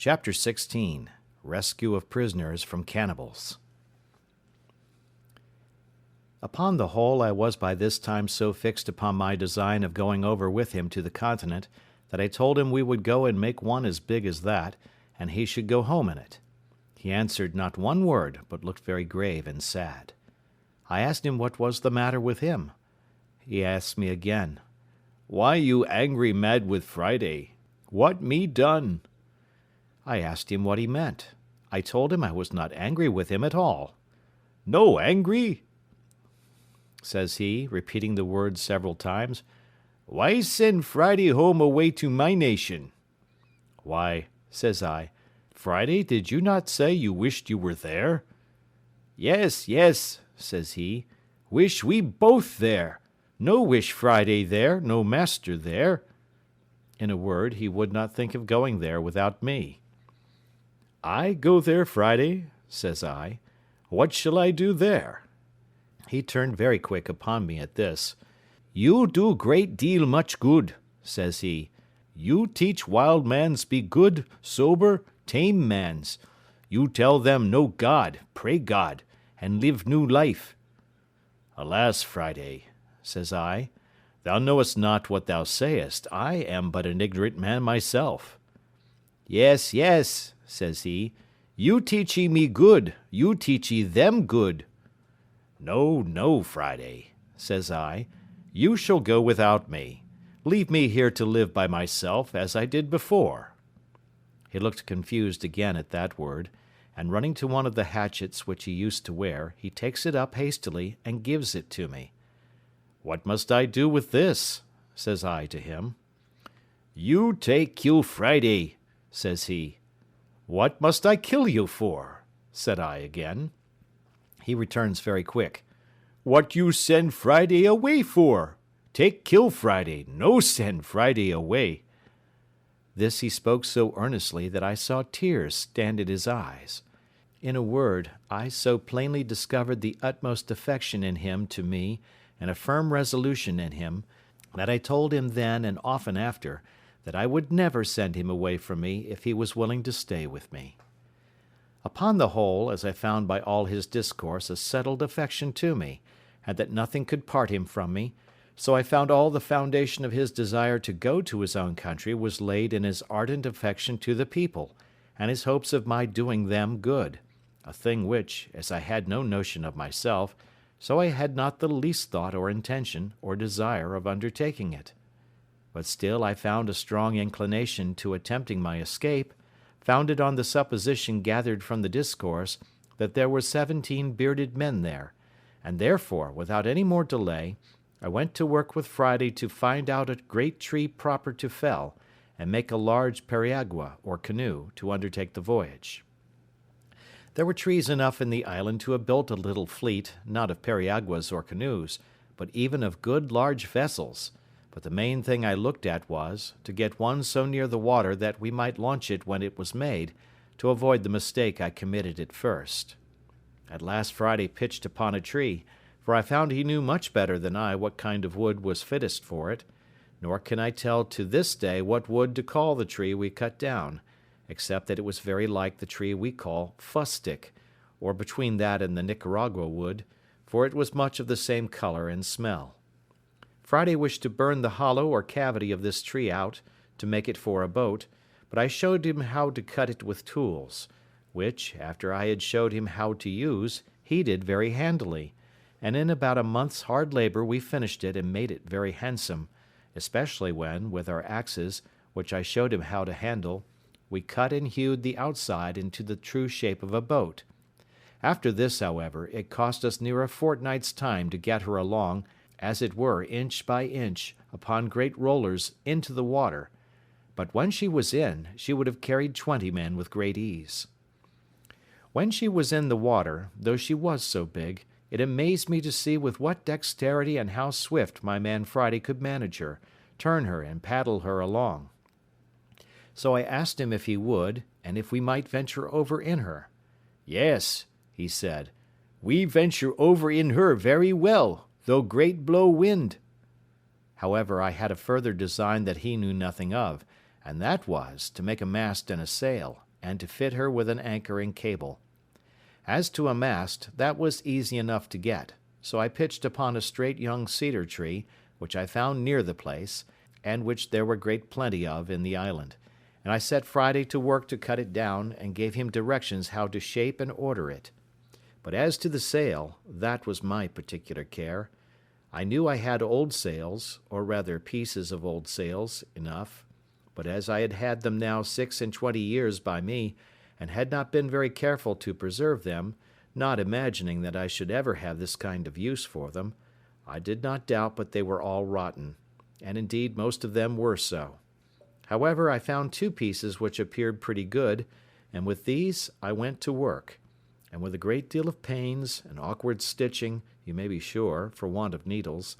Chapter 16. Rescue of Prisoners from Cannibals. Upon the whole, I was by this time so fixed upon my design of going over with him to the continent, that I told him we would go and make one as big as that, and he should go home in it. He answered not one word, but looked very grave and sad. I asked him what was the matter with him. He asked me again, "Why you angry mad with Friday? What me done?" I asked him what he meant. I told him I was not angry with him at all. "No angry?" says he, repeating the word several times. "Why send Friday home away to my nation?" "Why," says I, "Friday, did you not say you wished you were there?" "Yes, yes," says he, "wish we both there. No wish Friday there, no master there." In a word, he would not think of going there without me. "I go there Friday?" says I. "What shall I do there?" He turned very quick upon me at this. "You do great deal much good," says he. "You teach wild mans be good, sober, tame mans. You tell them know God, pray God, and live new life." "Alas, Friday," says I, "thou knowest not what thou sayest. I am but an ignorant man myself." "Yes, yes," says he, "you teachee me good, you teachee them good." "No, no, Friday," says I, "you shall go without me. Leave me here to live by myself, as I did before." He looked confused again at that word, and running to one of the hatchets which he used to wear, he takes it up hastily and gives it to me. "What must I do with this?" says I to him. "You take kill Friday," says he. "What must I kill you for?" said I again. He returns very quick. "What you send Friday away for? Take kill Friday, no send Friday away." This he spoke so earnestly that I saw tears stand in his eyes. In a word, I so plainly discovered the utmost affection in him to me, and a firm resolution in him, that I told him then and often after, that I would never send him away from me if he was willing to stay with me. Upon the whole, as I found by all his discourse a settled affection to me, and that nothing could part him from me, so I found all the foundation of his desire to go to his own country was laid in his ardent affection to the people, and his hopes of my doing them good, a thing which, as I had no notion of myself, so I had not the least thought or intention or desire of undertaking it. But still I found a strong inclination to attempting my escape, founded on the supposition gathered from the discourse that there were 17 bearded men there, and therefore, without any more delay, I went to work with Friday to find out a great tree proper to fell, and make a large periagua, or canoe, to undertake the voyage. There were trees enough in the island to have built a little fleet, not of periaguas or canoes, but even of good large vessels, but the main thing I looked at was, to get one so near the water that we might launch it when it was made, to avoid the mistake I committed at first. At last Friday pitched upon a tree, for I found he knew much better than I what kind of wood was fittest for it, nor can I tell to this day what wood to call the tree we cut down, except that it was very like the tree we call fustic, or between that and the Nicaragua wood, for it was much of the same color and smell. Friday wished to burn the hollow or cavity of this tree out, to make it for a boat, but I showed him how to cut it with tools, which, after I had showed him how to use, he did very handily, and in about a month's hard labour we finished it and made it very handsome, especially when, with our axes, which I showed him how to handle, we cut and hewed the outside into the true shape of a boat. After this, however, it cost us near a fortnight's time to get her along, as it were inch by inch, upon great rollers into the water, but when she was in, she would have carried 20 men with great ease. When she was in the water, though she was so big, it amazed me to see with what dexterity and how swift my man Friday could manage her, turn her, and paddle her along. So I asked him if he would, and if we might venture over in her. "Yes," he said, "we venture over in her very well, though great blow wind." However, I had a further design that he knew nothing of, and that was, to make a mast and a sail, and to fit her with an anchoring cable. As to a mast, that was easy enough to get, so I pitched upon a straight young cedar tree, which I found near the place, and which there were great plenty of in the island, and I set Friday to work to cut it down, and gave him directions how to shape and order it. But as to the sail, that was my particular care. I knew I had old sails, or rather pieces of old sails, enough, but as I had had them now 26 years by me, and had not been very careful to preserve them, not imagining that I should ever have this kind of use for them, I did not doubt but they were all rotten, and indeed most of them were so. However, I found 2 pieces which appeared pretty good, and with these I went to work, and with a great deal of pains and awkward stitching, you may be sure, for want of needles,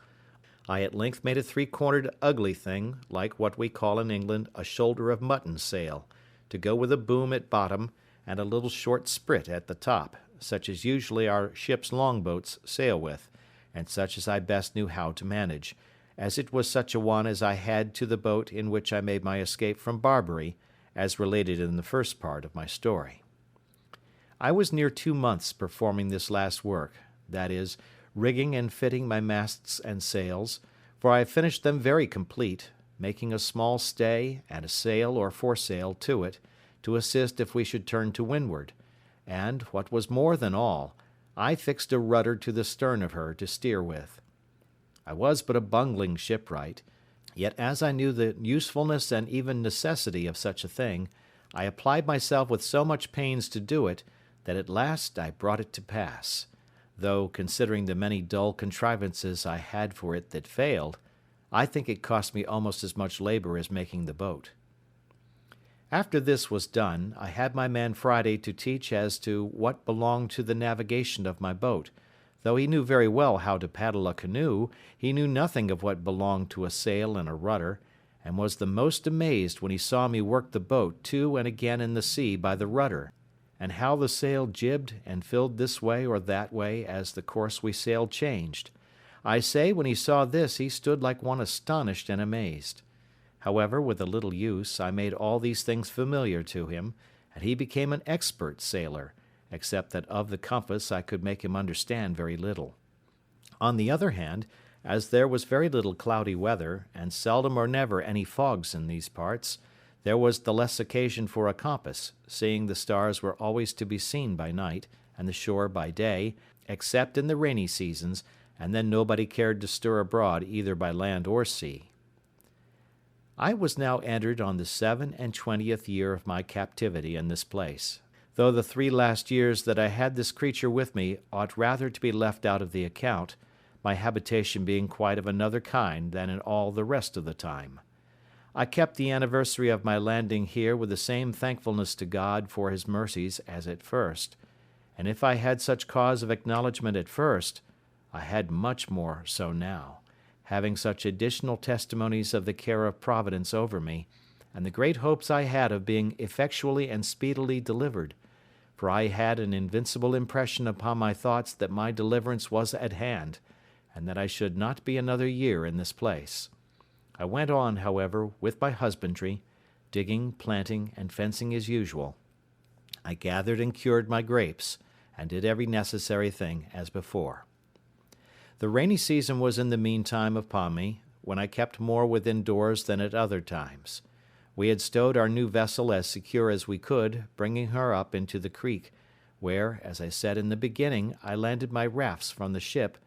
I at length made a 3-cornered ugly thing, like what we call in England a shoulder of mutton sail, to go with a boom at bottom and a little short sprit at the top, such as usually our ship's longboats sail with, and such as I best knew how to manage, as it was such a one as I had to the boat in which I made my escape from Barbary, as related in the first part of my story. I was near 2 months performing this last work, that is, rigging and fitting my masts and sails, for I finished them very complete, making a small stay and a sail or foresail to it, to assist if we should turn to windward, and, what was more than all, I fixed a rudder to the stern of her to steer with. I was but a bungling shipwright, yet as I knew the usefulness and even necessity of such a thing, I applied myself with so much pains to do it, that at last I brought it to pass, though, considering the many dull contrivances I had for it that failed, I think it cost me almost as much labour as making the boat. After this was done, I had my man Friday to teach as to what belonged to the navigation of my boat. Though he knew very well how to paddle a canoe, he knew nothing of what belonged to a sail and a rudder, and was the most amazed when he saw me work the boat to and again in the sea by the rudder, and how the sail jibbed and filled this way or that way as the course we sailed changed. I say, when he saw this, he stood like one astonished and amazed. However, with a little use, I made all these things familiar to him, and he became an expert sailor, except that of the compass I could make him understand very little. On the other hand, as there was very little cloudy weather, and seldom or never any fogs in these parts, there was the less occasion for a compass, seeing the stars were always to be seen by night, and the shore by day, except in the rainy seasons, and then nobody cared to stir abroad either by land or sea. I was now entered on the 27th year of my captivity in this place, though the 3 last years that I had this creature with me ought rather to be left out of the account, my habitation being quite of another kind than in all the rest of the time. I kept the anniversary of my landing here with the same thankfulness to God for his mercies as at first, and if I had such cause of acknowledgment at first, I had much more so now, having such additional testimonies of the care of Providence over me, and the great hopes I had of being effectually and speedily delivered, for I had an invincible impression upon my thoughts that my deliverance was at hand, and that I should not be another year in this place. I went on, however, with my husbandry, digging, planting, and fencing as usual. I gathered and cured my grapes, and did every necessary thing as before. The rainy season was in the meantime upon me, when I kept more within doors than at other times. We had stowed our new vessel as secure as we could, bringing her up into the creek, where, as I said in the beginning, I landed my rafts from the ship,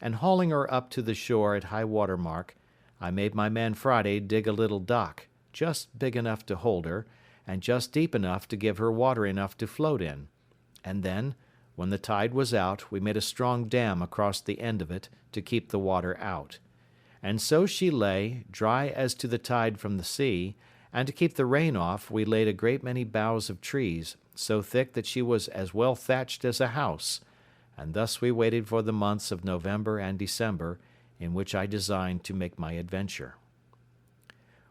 and hauling her up to the shore at high water mark, I made my man Friday dig a little dock, just big enough to hold her, and just deep enough to give her water enough to float in, and then, when the tide was out, we made a strong dam across the end of it to keep the water out. And so she lay, dry as to the tide from the sea, and to keep the rain off we laid a great many boughs of trees, so thick that she was as well thatched as a house, and thus we waited for the months of November and December, in which I designed to make my adventure.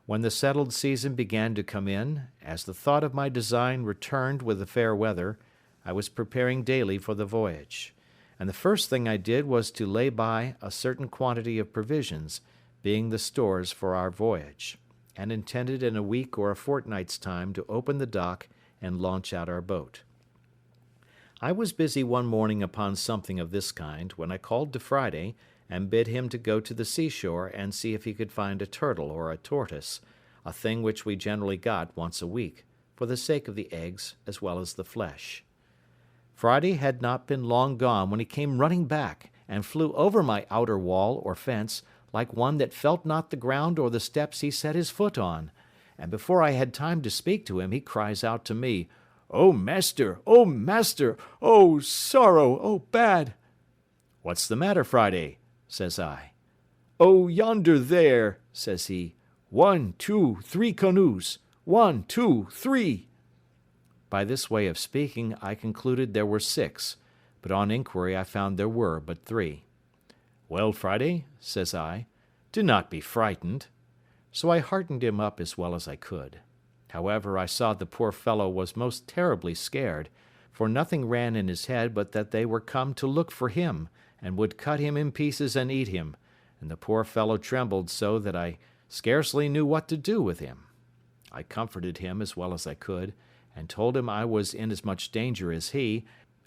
When the settled season began to come in, as the thought of my design returned with the fair weather, I was preparing daily for the voyage, and the first thing I did was to lay by a certain quantity of provisions, being the stores for our voyage, and intended in a week or a fortnight's time to open the dock and launch out our boat. I was busy one morning upon something of this kind, when I called to Friday, and bid him to go to the seashore and see if he could find a turtle or a tortoise, a thing which we generally got once a week, for the sake of the eggs as well as the flesh. Friday had not been long gone when he came running back, and flew over my outer wall or fence like one that felt not the ground or the steps he set his foot on, and before I had time to speak to him he cries out to me, "O master! O master! O sorrow! O bad!" "What's the matter, Friday?" says I. "Oh, yonder there," says he, 1, 2, 3 canoes, 1, 2, 3. By this way of speaking, I concluded there were 6, but on inquiry I found there were but 3. "Well, Friday," says I, "do not be frightened." So I heartened him up as well as I could. However, I saw the poor fellow was most terribly scared, for nothing ran in his head but that they were come to look for him, and would cut him in pieces and eat him, and the poor fellow trembled so that I scarcely knew what to do with him. I comforted him as well as I could, and told him I was in as much danger as he,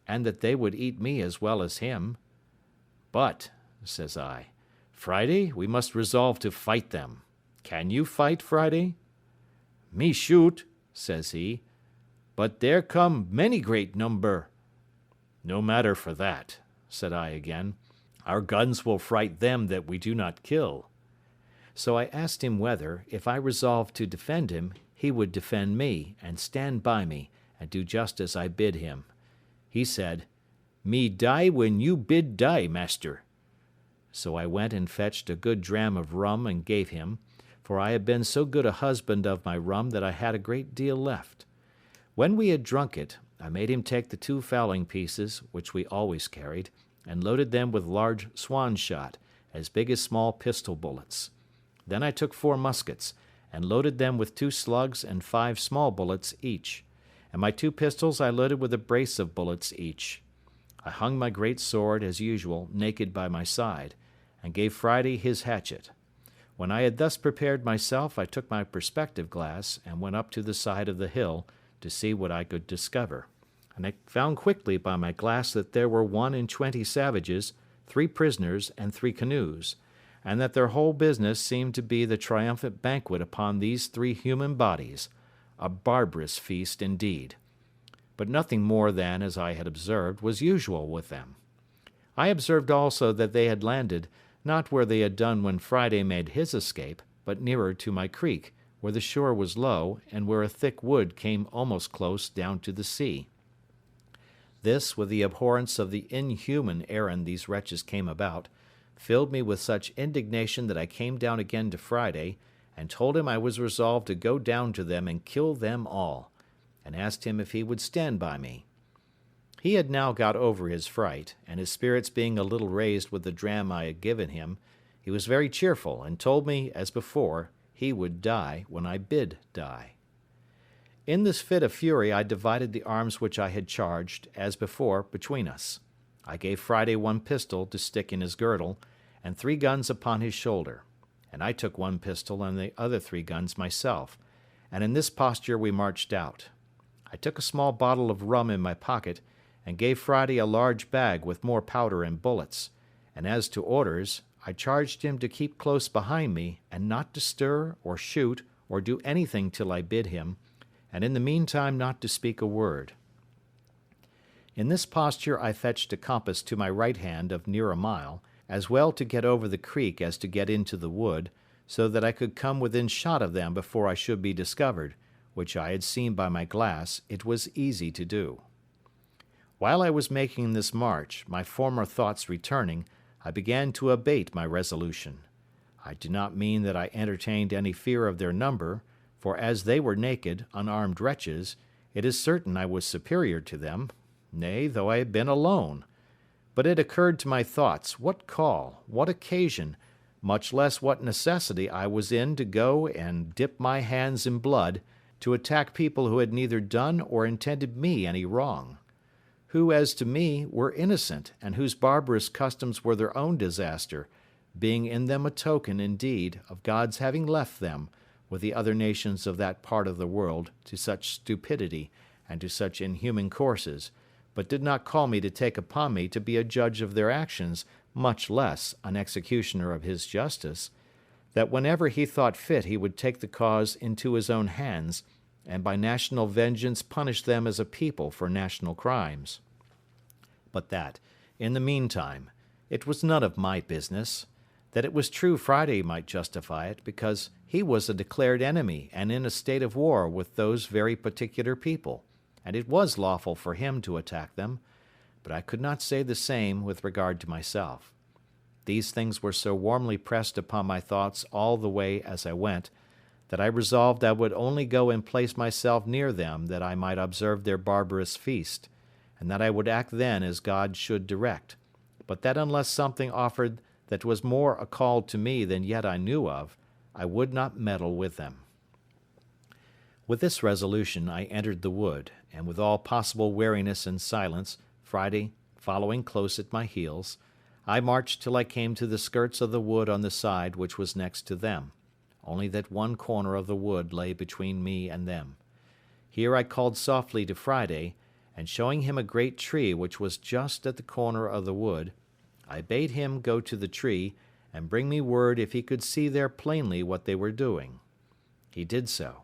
and that they would eat me as well as him. "But," says I, "Friday, we must resolve to fight them. Can you fight, Friday?" "Me shoot," says he, "but there come many great number." "No matter for that," said I again. "Our guns will fright them that we do not kill." So I asked him whether, if I resolved to defend him, he would defend me, and stand by me, and do just as I bid him. He said, "Me die when you bid die, master." So I went and fetched a good dram of rum and gave him, for I had been so good a husband of my rum that I had a great deal left. When we had drunk it, I made him take the 2 fowling pieces, which we always carried, and loaded them with large swan shot, as big as small pistol bullets. Then I took 4 muskets, and loaded them with 2 slugs and 5 small bullets each, and my 2 pistols I loaded with a brace of bullets each. I hung my great sword, as usual, naked by my side, and gave Friday his hatchet. When I had thus prepared myself, I took my perspective glass, and went up to the side of the hill, to see what I could discover, and I found quickly by my glass that there were 21 savages, 3 prisoners, and 3 canoes, and that their whole business seemed to be the triumphant banquet upon these 3 human bodies, a barbarous feast indeed. But nothing more than, as I had observed, was usual with them. I observed also that they had landed, not where they had done when Friday made his escape, but nearer to my creek, where the shore was low, and where a thick wood came almost close down to the sea. This, with the abhorrence of the inhuman errand these wretches came about, filled me with such indignation that I came down again to Friday, and told him I was resolved to go down to them and kill them all, and asked him if he would stand by me. He had now got over his fright, and his spirits being a little raised with the dram I had given him, he was very cheerful, and told me, as before, he would die when I bid die. In this fit of fury I divided the arms which I had charged, as before, between us. I gave Friday 1 pistol to stick in his girdle, and 3 guns upon his shoulder, and I took 1 pistol and the other 3 guns myself, and in this posture we marched out. I took a small bottle of rum in my pocket, and gave Friday a large bag with more powder and bullets, and as to orders, I charged him to keep close behind me, and not to stir, or shoot, or do anything till I bid him, and in the meantime not to speak a word. In this posture I fetched a compass to my right hand of near a mile, as well to get over the creek as to get into the wood, so that I could come within shot of them before I should be discovered, which I had seen by my glass it was easy to do. While I was making this march, my former thoughts returning, I began to abate my resolution. I do not mean that I entertained any fear of their number, for as they were naked, unarmed wretches, it is certain I was superior to them, nay, though I had been alone. But it occurred to my thoughts what call, what occasion, much less what necessity I was in to go and dip my hands in blood, to attack people who had neither done or intended me any wrong, who, as to me, were innocent, and whose barbarous customs were their own disaster, being in them a token, indeed, of God's having left them, with the other nations of that part of the world, to such stupidity, and to such inhuman courses, but did not call me to take upon me to be a judge of their actions, much less an executioner of his justice, that whenever he thought fit he would take the cause into his own hands, and by national vengeance punish them as a people for national crimes. But that, in the meantime, it was none of my business, that it was true Friday might justify it, because he was a declared enemy and in a state of war with those very particular people, and it was lawful for him to attack them, but I could not say the same with regard to myself. These things were so warmly pressed upon my thoughts all the way as I went, that I resolved I would only go and place myself near them that I might observe their barbarous feast, and that I would act then as God should direct, but that unless something offered that was more a call to me than yet I knew of, I would not meddle with them. With this resolution I entered the wood, and with all possible wariness and silence, Friday following close at my heels, I marched till I came to the skirts of the wood on the side which was next to them, only that one corner of the wood lay between me and them. Here I called softly to Friday, and showing him a great tree which was just at the corner of the wood, I bade him go to the tree, and bring me word if he could see there plainly what they were doing. He did so,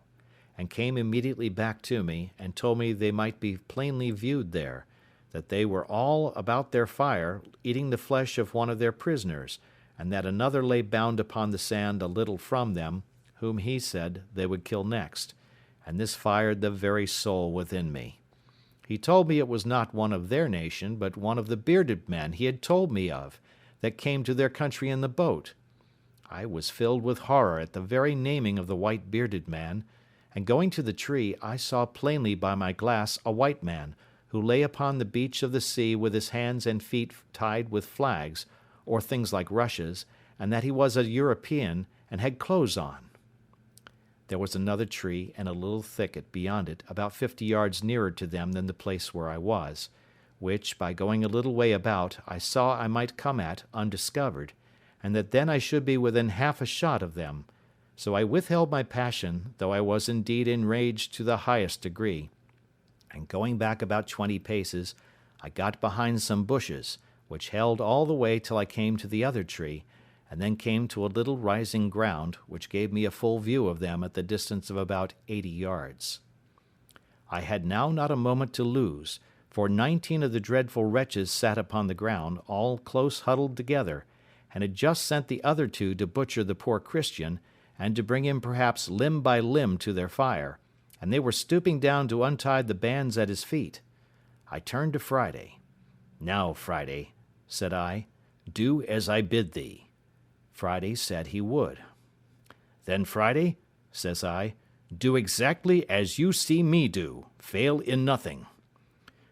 and came immediately back to me, and told me they might be plainly viewed there, that they were all about their fire, eating the flesh of one of their prisoners, and that another lay bound upon the sand a little from them, whom he said they would kill next, and this fired the very soul within me. He told me it was not one of their nation, but one of the bearded men he had told me of, that came to their country in the boat. I was filled with horror at the very naming of the white bearded man, and going to the tree I saw plainly by my glass a white man, who lay upon the beach of the sea with his hands and feet tied with flags, or things like rushes, and that he was a European, and had clothes on. There was another tree and a little thicket beyond it, about 50 yards nearer to them than the place where I was, which, by going a little way about, I saw I might come at undiscovered, and that then I should be within half a shot of them. So I withheld my passion, though I was indeed enraged to the highest degree, and going back about 20 paces, I got behind some bushes, which held all the way till I came to the other tree, and then came to a little rising ground, which gave me a full view of them at the distance of about 80 yards. I had now not a moment to lose, for 19 of the dreadful wretches sat upon the ground, all close huddled together, and had just sent the other two to butcher the poor Christian, and to bring him perhaps limb by limb to their fire, and they were stooping down to untie the bands at his feet. I turned to Friday. "Now, Friday," said I, "do as I bid thee." Friday said he would. "Then, Friday," says I, "do exactly as you see me do, fail in nothing."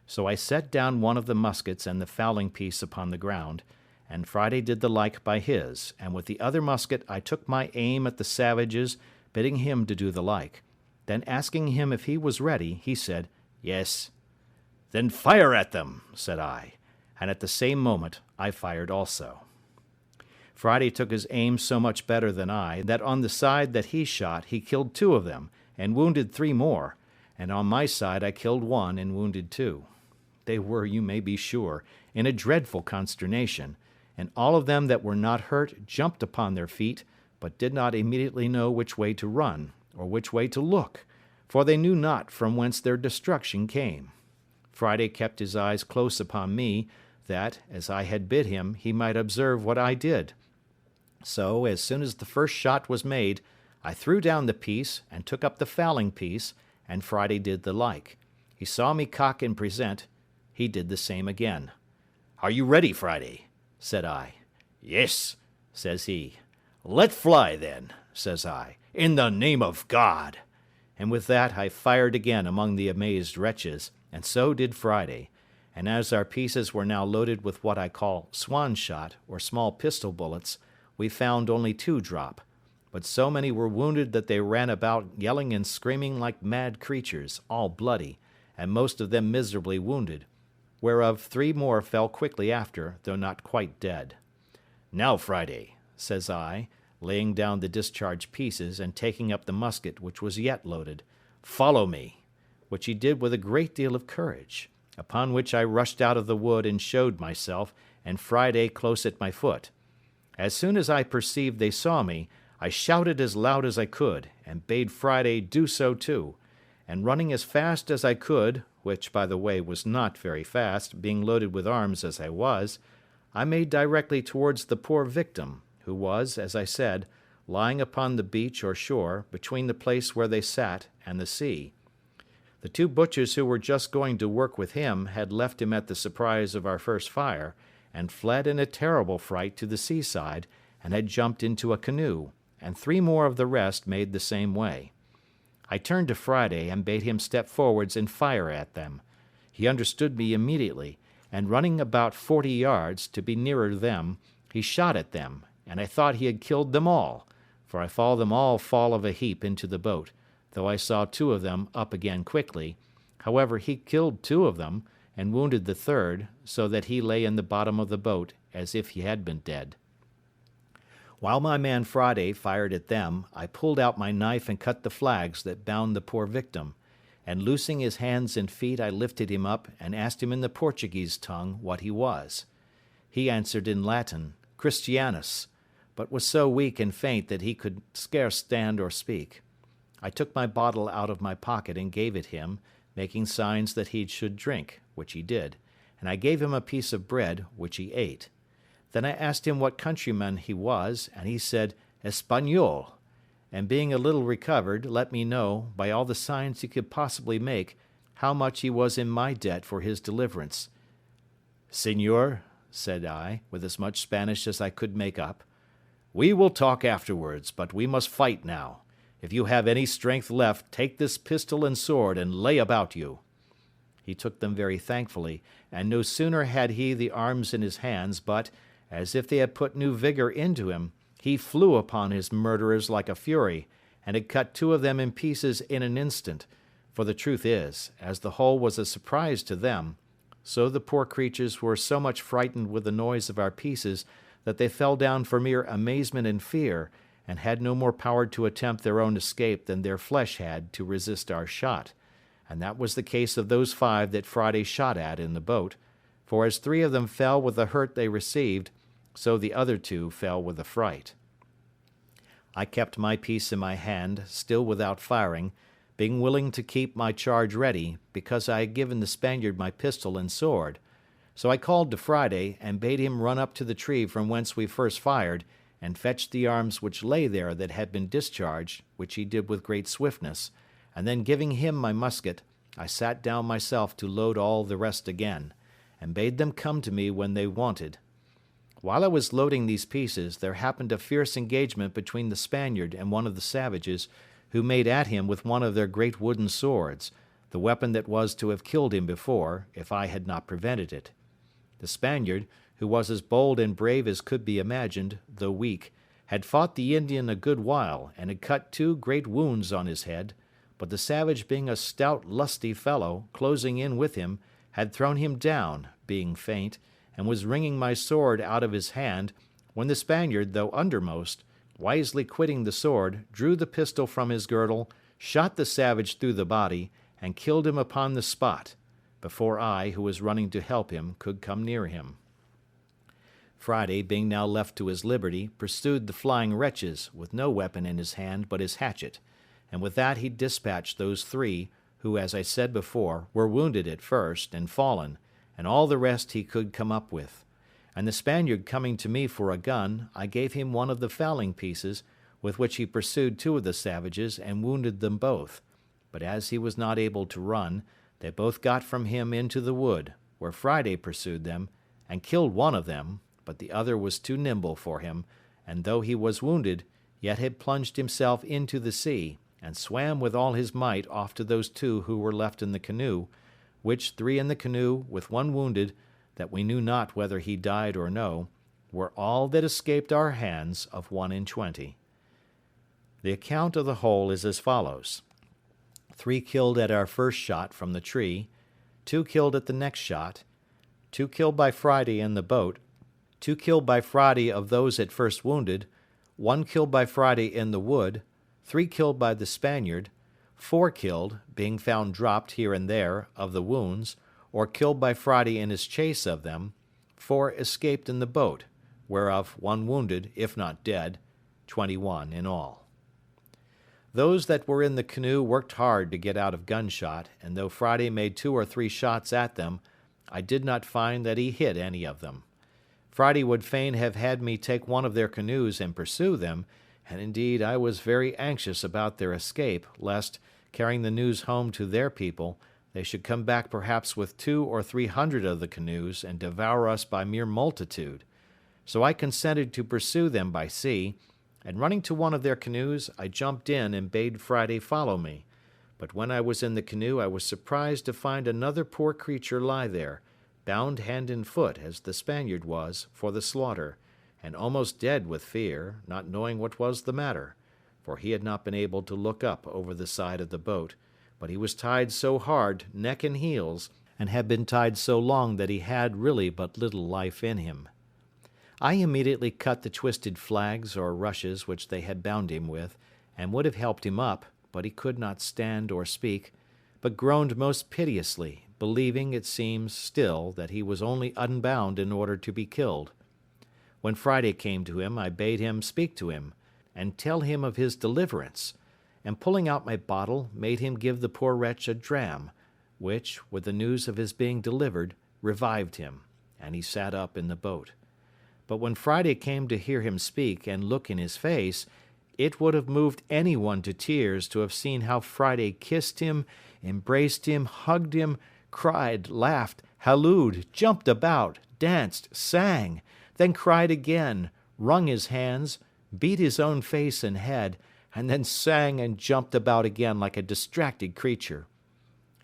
So I set down one of the muskets and the fowling piece upon the ground, and Friday did the like by his, and with the other musket I took my aim at the savages, bidding him to do the like. Then asking him if he was ready, he said, "Yes." "Then fire at them," said I, and at the same moment I fired also. Friday took his aim so much better than I, that on the side that he shot he killed 2 of them, and wounded 3 more, and on my side I killed 1 and wounded 2. They were, you may be sure, in a dreadful consternation, and all of them that were not hurt jumped upon their feet, but did not immediately know which way to run, or which way to look, for they knew not from whence their destruction came. Friday kept his eyes close upon me, that, as I had bid him, he might observe what I did. So, as soon as the first shot was made, I threw down the piece, and took up the fowling piece, and Friday did the like. He saw me cock and present. He did the same again. "Are you ready, Friday?" said I. "Yes," says he. "Let fly, then," says I, "in the name of God." And with that I fired again among the amazed wretches, and so did Friday. And as our pieces were now loaded with what I call swan shot, or small pistol bullets, we found only 2 drop, but so many were wounded that they ran about yelling and screaming like mad creatures, all bloody, and most of them miserably wounded, whereof 3 more fell quickly after, though not quite dead. "Now, Friday," says I, laying down the discharged pieces, and taking up the musket which was yet loaded, "follow me. which he did with a great deal of courage, upon which I rushed out of the wood and showed myself, and Friday close at my foot. As soon as I perceived they saw me, I shouted as loud as I could, and bade Friday do so too, and running as fast as I could, which by the way was not very fast, being loaded with arms as I was, I made directly towards the poor victim, who was, as I said, lying upon the beach or shore, between the place where they sat and the sea. The two butchers who were just going to work with him had left him at the surprise of our first fire, and fled in a terrible fright to the seaside, and had jumped into a canoe, and 3 more of the rest made the same way. I turned to Friday, and bade him step forwards and fire at them. He understood me immediately, and running about 40 yards, to be nearer them, he shot at them, and I thought he had killed them all, for I saw them all fall of a heap into the boat, though I saw 2 of them up again quickly. However, he killed 2 of them, and wounded the 3rd, so that he lay in the bottom of the boat, as if he had been dead. While my man Friday fired at them, I pulled out my knife and cut the flags that bound the poor victim, and loosing his hands and feet I lifted him up, and asked him in the Portuguese tongue what he was. He answered in Latin, Christianus, but was so weak and faint that he could scarce stand or speak. I took my bottle out of my pocket and gave it him, making signs that he should drink, which he did, and I gave him a piece of bread, which he ate. Then I asked him what countryman he was, and he said, Espagnol, and being a little recovered, let me know, by all the signs he could possibly make, how much he was in my debt for his deliverance. Señor, said I, with as much Spanish as I could make up, we will talk afterwards, but we must fight now. If you have any strength left, take this pistol and sword and lay about you. He took them very thankfully, and no sooner had he the arms in his hands, but, as if they had put new vigour into him, he flew upon his murderers like a fury, and had cut 2 of them in pieces in an instant, for the truth is, as the whole was a surprise to them, so the poor creatures were so much frightened with the noise of our pieces that they fell down for mere amazement and fear, and had no more power to attempt their own escape than their flesh had to resist our shot, and that was the case of those 5 that Friday shot at in the boat, for as 3 of them fell with the hurt they received, so the other 2 fell with the fright. I kept my piece in my hand, still without firing, being willing to keep my charge ready, because I had given the Spaniard my pistol and sword. So I called to Friday, and bade him run up to the tree from whence we first fired, and fetch the arms which lay there that had been discharged, which he did with great swiftness, and then giving him my musket, I sat down myself to load all the rest again, and bade them come to me when they wanted. While I was loading these pieces, there happened a fierce engagement between the Spaniard and one of the savages, who made at him with one of their great wooden swords, the weapon that was to have killed him before, if I had not prevented it. The Spaniard, who was as bold and brave as could be imagined, though weak, had fought the Indian a good while, and had cut 2 great wounds on his head, but the savage being a stout lusty fellow, closing in with him, had thrown him down, being faint, and was wringing my sword out of his hand, when the Spaniard, though undermost, wisely quitting the sword, drew the pistol from his girdle, shot the savage through the body, and killed him upon the spot, before I, who was running to help him, could come near him. Friday, being now left to his liberty, pursued the flying wretches, with no weapon in his hand but his hatchet, and with that he dispatched those 3, who, as I said before, were wounded at first, and fallen, and all the rest he could come up with. And the Spaniard coming to me for a gun, I gave him one of the fowling pieces, with which he pursued 2 of the savages, and wounded them both. But as he was not able to run, they both got from him into the wood, where Friday pursued them, and killed one of them, but the other was too nimble for him, and though he was wounded, yet had plunged himself into the sea, and swam with all his might off to those 2 who were left in the canoe, which 3 in the canoe, with 1 wounded, that we knew not whether he died or no, were all that escaped our hands of 1 in 20. The account of the whole is as follows: 3 killed at our first shot from the tree, 2 killed at the next shot, 2 killed by Friday in the boat, 2 killed by Friday of those at first wounded, 1 killed by Friday in the wood, 3 killed by the Spaniard, 4 killed, being found dropped here and there, of the wounds, or killed by Friday in his chase of them. 4 escaped in the boat, whereof 1 wounded, if not dead, 21 in all. Those that were in the canoe worked hard to get out of gunshot, and though Friday made 2 or 3 shots at them, I did not find that he hit any of them. Friday would fain have had me take one of their canoes and pursue them, and indeed I was very anxious about their escape, lest, carrying the news home to their people, they should come back perhaps with 200 or 300 of the canoes and devour us by mere multitude. So I consented to pursue them by sea, and running to one of their canoes, I jumped in and bade Friday follow me. But when I was in the canoe, I was surprised to find another poor creature lie there, bound hand and foot, as the Spaniard was, for the slaughter, and almost dead with fear, not knowing what was the matter, for he had not been able to look up over the side of the boat, but he was tied so hard, neck and heels, and had been tied so long that he had really but little life in him. I immediately cut the twisted flags or rushes which they had bound him with, and would have helped him up, but he could not stand or speak, but groaned most piteously, believing, it seems, still, that he was only unbound in order to be killed. When Friday came to him, I bade him speak to him, and tell him of his deliverance, and pulling out my bottle, made him give the poor wretch a dram, which, with the news of his being delivered, revived him, and he sat up in the boat. But when Friday came to hear him speak and look in his face, it would have moved anyone to tears to have seen how Friday kissed him, embraced him, hugged him, cried, laughed, hallooed, jumped about, danced, sang, then cried again, wrung his hands, beat his own face and head, and then sang and jumped about again like a distracted creature.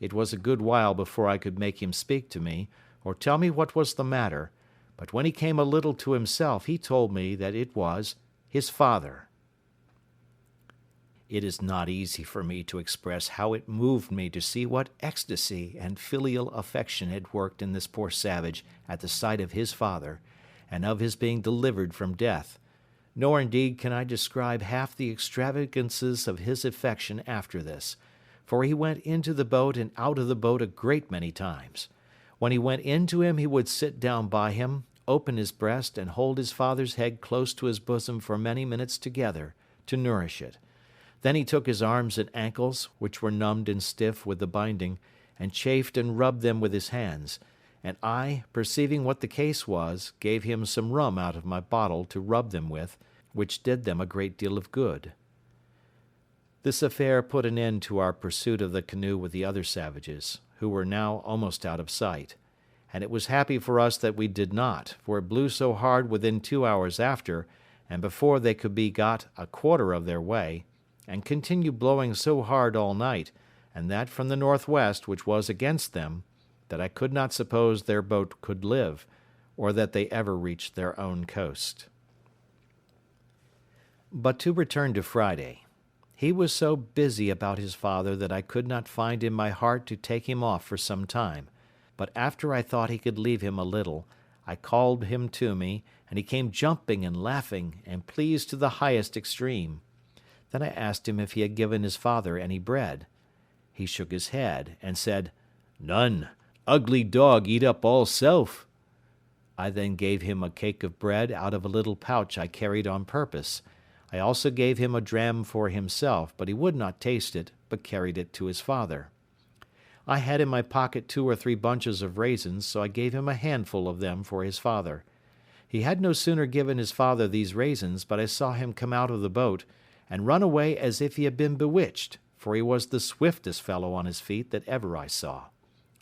It was a good while before I could make him speak to me, or tell me what was the matter, but when he came a little to himself, he told me that it was his father. It is not easy for me to express how it moved me to see what ecstasy and filial affection had worked in this poor savage at the sight of his father, and of his being delivered from death, nor indeed can I describe half the extravagances of his affection after this, for he went into the boat and out of the boat a great many times. When he went into him, he would sit down by him, open his breast, and hold his father's head close to his bosom for many minutes together, to nourish it. Then he took his arms and ankles, which were numbed and stiff with the binding, and chafed and rubbed them with his hands, and I, perceiving what the case was, gave him some rum out of my bottle to rub them with, which did them a great deal of good. This affair put an end to our pursuit of the canoe with the other savages, who were now almost out of sight, and it was happy for us that we did not, for it blew so hard within 2 hours after, and before they could be got a quarter of their way, and continued blowing so hard all night, and that from the northwest, which was against them, that I could not suppose their boat could live, or that they ever reached their own coast. But to return to Friday. He was so busy about his father that I could not find in my heart to take him off for some time, but after I thought he could leave him a little, I called him to me, and he came jumping and laughing, and pleased to the highest extreme. Then I asked him if he had given his father any bread. He shook his head, and said, "None. Ugly dog eat up all self." I then gave him a cake of bread out of a little pouch I carried on purpose. I also gave him a dram for himself, but he would not taste it, but carried it to his father. I had in my pocket 2 or 3 bunches of raisins, so I gave him a handful of them for his father. He had no sooner given his father these raisins, but I saw him come out of the boat, and run away as if he had been bewitched, for he was the swiftest fellow on his feet that ever I saw.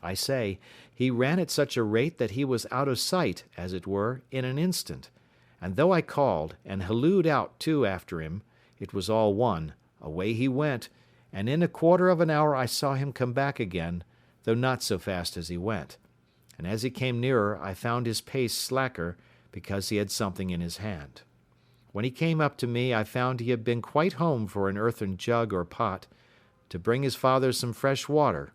I say, he ran at such a rate that he was out of sight, as it were, in an instant, and though I called, and hallooed out too after him, it was all one, away he went, and in a quarter of an hour I saw him come back again, though not so fast as he went, and as he came nearer I found his pace slacker, because he had something in his hand. When he came up to me, I found he had been quite home for an earthen jug or pot, to bring his father some fresh water,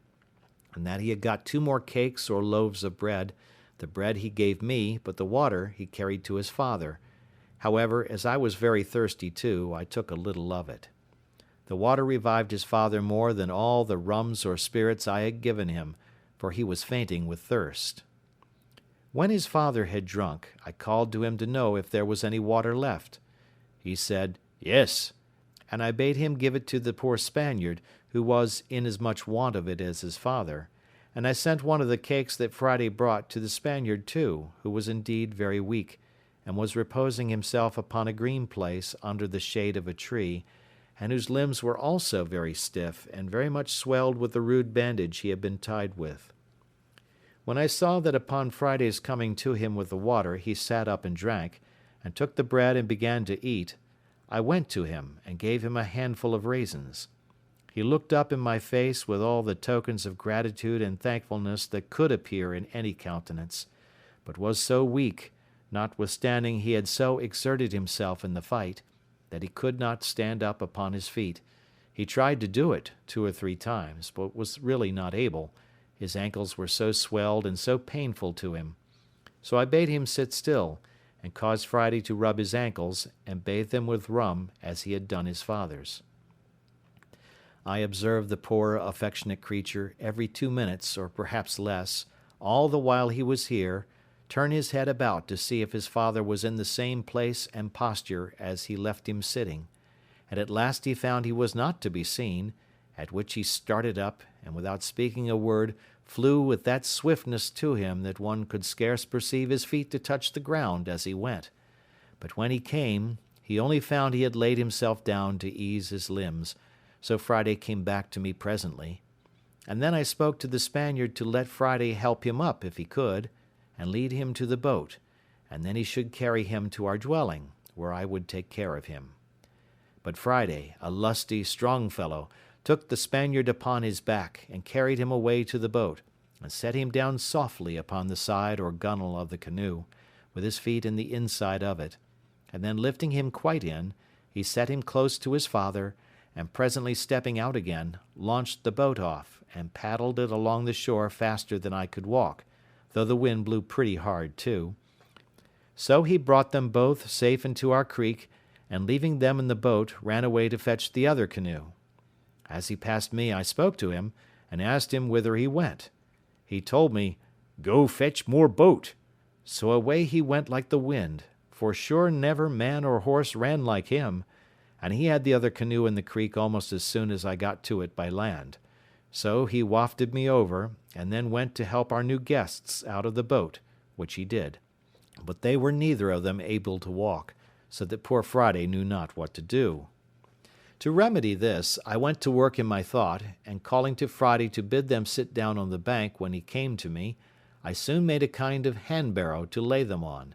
and that he had got 2 more cakes or loaves of bread. The bread he gave me, but the water he carried to his father. However, as I was very thirsty too, I took a little of it. The water revived his father more than all the rums or spirits I had given him, for he was fainting with thirst. When his father had drunk, I called to him to know if there was any water left. He said, "Yes," and I bade him give it to the poor Spaniard, who was in as much want of it as his father, and I sent one of the cakes that Friday brought to the Spaniard too, who was indeed very weak, and was reposing himself upon a green place under the shade of a tree, and whose limbs were also very stiff and very much swelled with the rude bandage he had been tied with. When I saw that upon Friday's coming to him with the water he sat up and drank, and took the bread and began to eat, I went to him and gave him a handful of raisins. He looked up in my face with all the tokens of gratitude and thankfulness that could appear in any countenance, but was so weak, notwithstanding he had so exerted himself in the fight, that he could not stand up upon his feet. He tried to do it 2 or 3 times, but was really not able. His ankles were so swelled and so painful to him. So I bade him sit still, and caused Friday to rub his ankles, and bathe them with rum, as he had done his father's. I observed the poor affectionate creature every 2 minutes, or perhaps less, all the while he was here, turn his head about to see if his father was in the same place and posture as he left him sitting, and at last he found he was not to be seen, at which he started up, and without speaking a word, flew with that swiftness to him that one could scarce perceive his feet to touch the ground as he went. But when he came, he only found he had laid himself down to ease his limbs, so Friday came back to me presently. And then I spoke to the Spaniard to let Friday help him up if he could, and lead him to the boat, and then he should carry him to our dwelling, where I would take care of him. But Friday, a lusty, strong fellow, took the Spaniard upon his back, and carried him away to the boat, and set him down softly upon the side or gunwale of the canoe, with his feet in the inside of it, and then lifting him quite in, he set him close to his father, and presently stepping out again, launched the boat off, and paddled it along the shore faster than I could walk, though the wind blew pretty hard too. So he brought them both safe into our creek, and leaving them in the boat, ran away to fetch the other canoe. As he passed me, I spoke to him, and asked him whither he went. He told me, "Go fetch more boat." So away he went like the wind, for sure never man or horse ran like him, and he had the other canoe in the creek almost as soon as I got to it by land. So he wafted me over, and then went to help our new guests out of the boat, which he did. But they were neither of them able to walk, so that poor Friday knew not what to do. To remedy this, I went to work in my thought, and calling to Friday to bid them sit down on the bank when he came to me, I soon made a kind of hand-barrow to lay them on,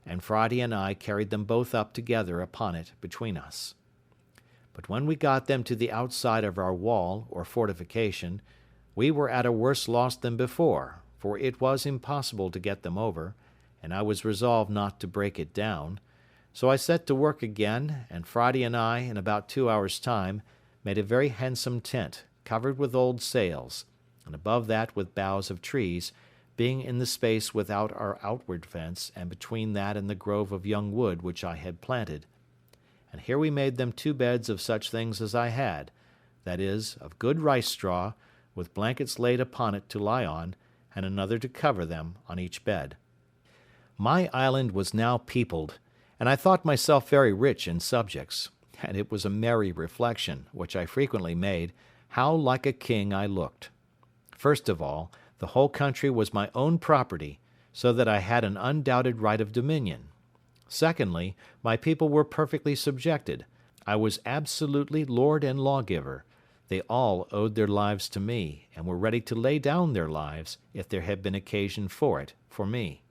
and Friday and I carried them both up together upon it between us. But when we got them to the outside of our wall, or fortification, we were at a worse loss than before, for it was impossible to get them over, and I was resolved not to break it down. So I set to work again, and Friday and I, in about 2 hours' time, made a very handsome tent, covered with old sails, and above that with boughs of trees, being in the space without our outward fence, and between that and the grove of young wood which I had planted. And here we made them 2 beds of such things as I had, that is, of good rice straw, with blankets laid upon it to lie on, and another to cover them on each bed. My island was now peopled, and I thought myself very rich in subjects, and it was a merry reflection, which I frequently made, how like a king I looked. First of all, the whole country was my own property, so that I had an undoubted right of dominion. Secondly, my people were perfectly subjected. I was absolutely lord and lawgiver. They all owed their lives to me, and were ready to lay down their lives, if there had been occasion for it, for me.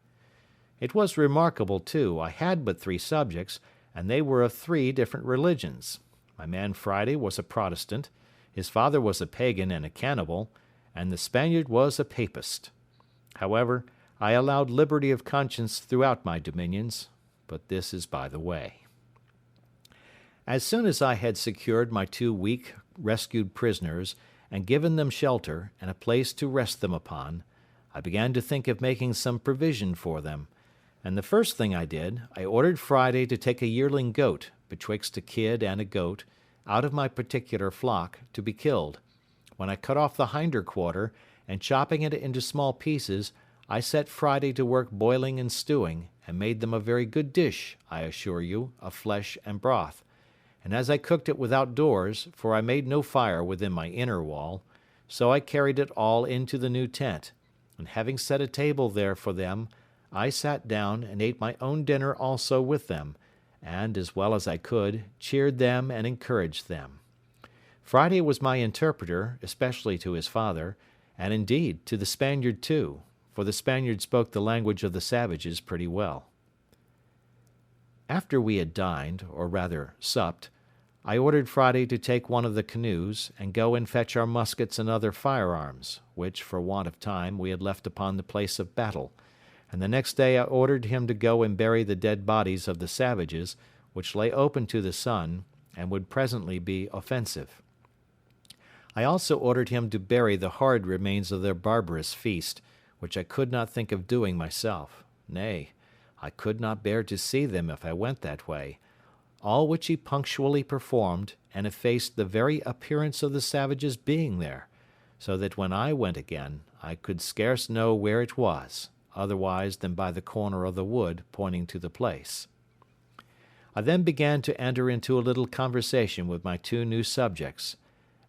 It was remarkable, too, I had but 3 subjects, and they were of 3 different religions. My man Friday was a Protestant, his father was a pagan and a cannibal, and the Spaniard was a papist. However, I allowed liberty of conscience throughout my dominions, but this is by the way. As soon as I had secured my 2 weak, rescued prisoners, and given them shelter, and a place to rest them upon, I began to think of making some provision for them, and the first thing I did, I ordered Friday to take a yearling goat, betwixt a kid and a goat, out of my particular flock, to be killed, when I cut off the hinder quarter, and chopping it into small pieces, I set Friday to work boiling and stewing, and made them a very good dish, I assure you, of flesh and broth. And as I cooked it without doors, for I made no fire within my inner wall, so I carried it all into the new tent, and having set a table there for them, I sat down and ate my own dinner also with them, and, as well as I could, cheered them and encouraged them. Friday was my interpreter, especially to his father, and indeed to the Spaniard too, for the Spaniard spoke the language of the savages pretty well. After we had dined, or rather supped, I ordered Friday to take one of the canoes, and go and fetch our muskets and other firearms, which, for want of time, we had left upon the place of battle, and the next day I ordered him to go and bury the dead bodies of the savages, which lay open to the sun, and would presently be offensive. I also ordered him to bury the horrid remains of their barbarous feast, which I could not think of doing myself. Nay, I could not bear to see them if I went that way, all which he punctually performed, and effaced the very appearance of the savages being there, so that when I went again, I could scarce know where it was, otherwise than by the corner of the wood pointing to the place. I then began to enter into a little conversation with my two new subjects,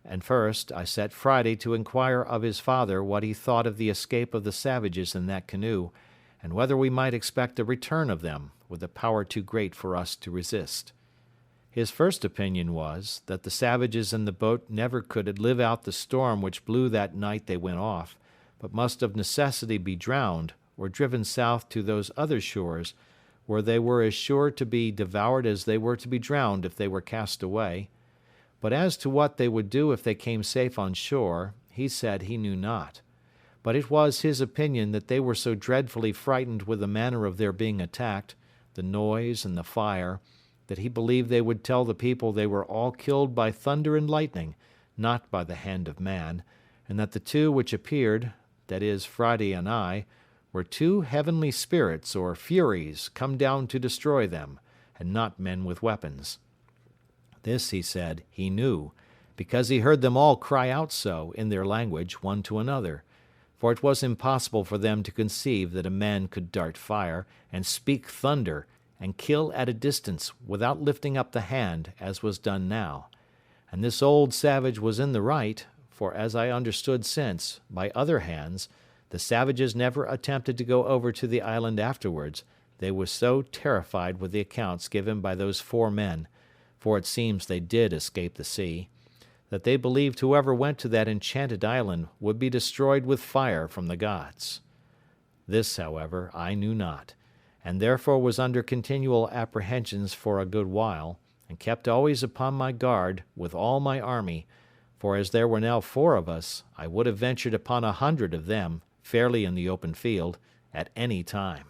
and first I set Friday to inquire of his father what he thought of the escape of the savages in that canoe, and whether we might expect a return of them, with a power too great for us to resist. His first opinion was, that the savages in the boat never could live out the storm which blew that night they went off, but must of necessity be drowned, or driven south to those other shores, where they were as sure to be devoured as they were to be drowned if they were cast away. But as to what they would do if they came safe on shore, he said he knew not. But it was his opinion that they were so dreadfully frightened with the manner of their being attacked, the noise and the fire, that he believed they would tell the people they were all killed by thunder and lightning, not by the hand of man, and that the two which appeared, that is, Friday and I, were two heavenly spirits or furies come down to destroy them, and not men with weapons. This, he said, he knew, because he heard them all cry out so, in their language, one to another, for it was impossible for them to conceive that a man could dart fire, and speak thunder, and kill at a distance, without lifting up the hand, as was done now. And this old savage was in the right, for as I understood since, by other hands, the savages never attempted to go over to the island afterwards, they were so terrified with the accounts given by those 4 men, for it seems they did escape the sea, that they believed whoever went to that enchanted island would be destroyed with fire from the gods. This, however, I knew not, and therefore was under continual apprehensions for a good while, and kept always upon my guard with all my army, for as there were now 4 of us, I would have ventured upon 100 of them, fairly in the open field, at any time.